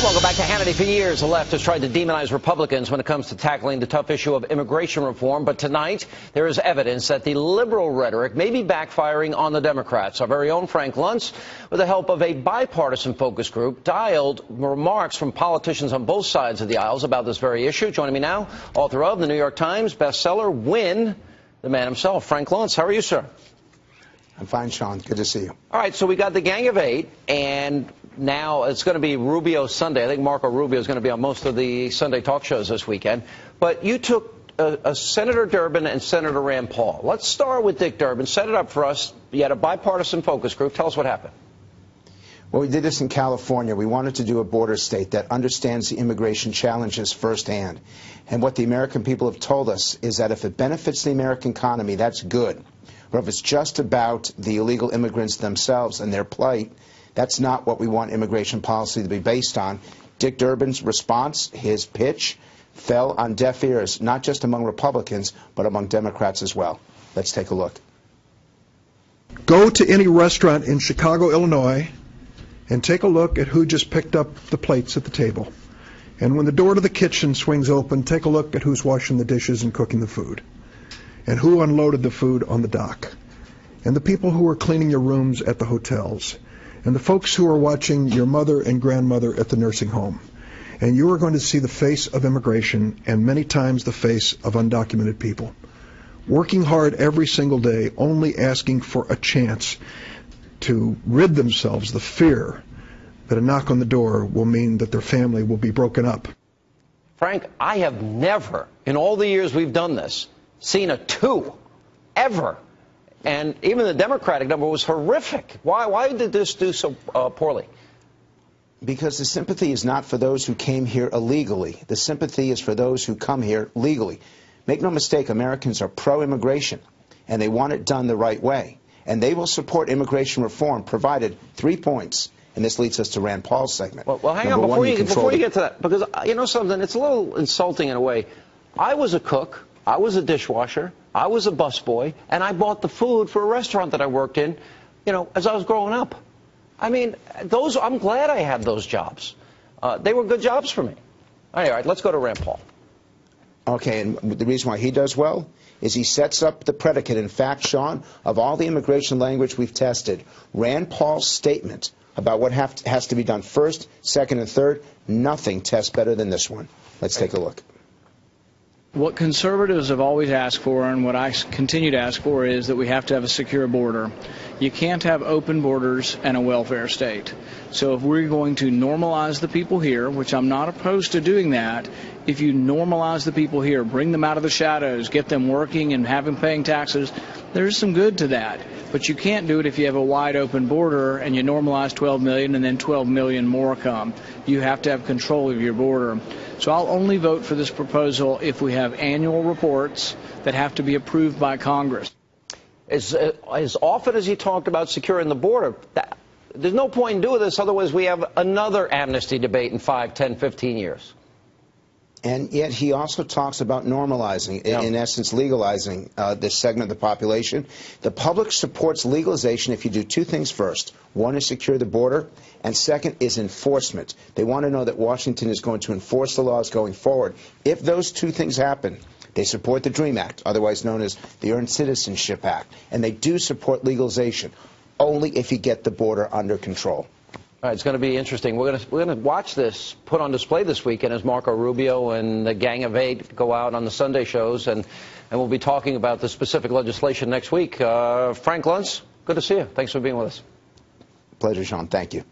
Welcome back to Hannity. For years, the left has tried to demonize Republicans when it comes to tackling the tough issue of immigration reform. But tonight, there is evidence that the liberal rhetoric may be backfiring on the Democrats. Our very own Frank Luntz, with the help of a bipartisan focus group, dialed remarks from politicians on both sides of the aisles about this very issue. Joining me now, author of the New York Times bestseller, Win, the man himself, Frank Luntz. How are you, sir? I'm fine, Sean. Good to see you. All right, so we got the Gang of Eight, and now it's going to be Rubio Sunday. I think Marco Rubio is going to be on most of the Sunday talk shows this weekend. But you took Senator Durbin and Senator Rand Paul. Let's start with Dick Durbin. Set it up for us. You had a bipartisan focus group. Tell us what happened. Well, we did this in California. We wanted to do a border state that understands the immigration challenges firsthand. And what the American people have told us is that if it benefits the American economy, that's good. Or if it's just about the illegal immigrants themselves and their plight, that's not what we want immigration policy to be based on. Dick Durbin's response, his pitch, fell on deaf ears, not just among Republicans, but among Democrats as well. Let's take a look. Go to any restaurant in Chicago, Illinois, and take a look at who just picked up the plates at the table. And when the door to the kitchen swings open, take a look at who's washing the dishes and cooking the food, and who unloaded the food on the dock, and the people who are cleaning your rooms at the hotels, and the folks who are watching your mother and grandmother at the nursing home. And you are going to see the face of immigration, and many times the face of undocumented people, working hard every single day, only asking for a chance to rid themselves of the fear that a knock on the door will mean that their family will be broken up. Frank, I have never, in all the years we've done this, seen a 2, ever. And even the Democratic number was horrific. Why did this do so poorly? Because the sympathy is not for those who came here illegally. The sympathy is for those who come here legally. Make no mistake, Americans are pro-immigration, and they want it done the right way. And they will support immigration reform, provided 3 points. And this leads us to Rand Paul's segment. Well, hang on, before you get to that, because you know something, it's a little insulting in a way. I was a cook. I was a dishwasher, I was a busboy, and I bought the food for a restaurant that I worked in, you know, as I was growing up. I mean, I'm glad I had those jobs. They were good jobs for me. All right, let's go to Rand Paul. Okay, and the reason why he does well is he sets up the predicate. In fact, Sean, of all the immigration language we've tested, Rand Paul's statement about what has to be done first, second, and third, nothing tests better than this one. Let's take a look. What conservatives have always asked for, and what I continue to ask for, is that we have to have a secure border. You can't have open borders and a welfare state. So if we're going to normalize the people here, which I'm not opposed to doing that, if you normalize the people here, bring them out of the shadows, get them working and paying taxes, there's some good to that. But you can't do it if you have a wide open border and you normalize 12 million and then 12 million more come. You have to have control of your border. So I'll only vote for this proposal if we have annual reports that have to be approved by Congress. As often as he talked about securing the border, there's no point in doing this, otherwise we have another amnesty debate in 5, 10, 15 years. And yet he also talks about normalizing, in essence legalizing this segment of the population. The public supports legalization if you do 2 things first. One is secure the border, and second is enforcement. They want to know that Washington is going to enforce the laws going forward. If those 2 things happen, they support the DREAM Act, otherwise known as the Earned Citizenship Act, and they do support legalization, only if you get the border under control. All right, it's going to be interesting. We're going to watch this put on display this weekend as Marco Rubio and the Gang of Eight go out on the Sunday shows, and we'll be talking about the specific legislation next week. Frank Luntz, good to see you. Thanks for being with us. Pleasure, Sean. Thank you.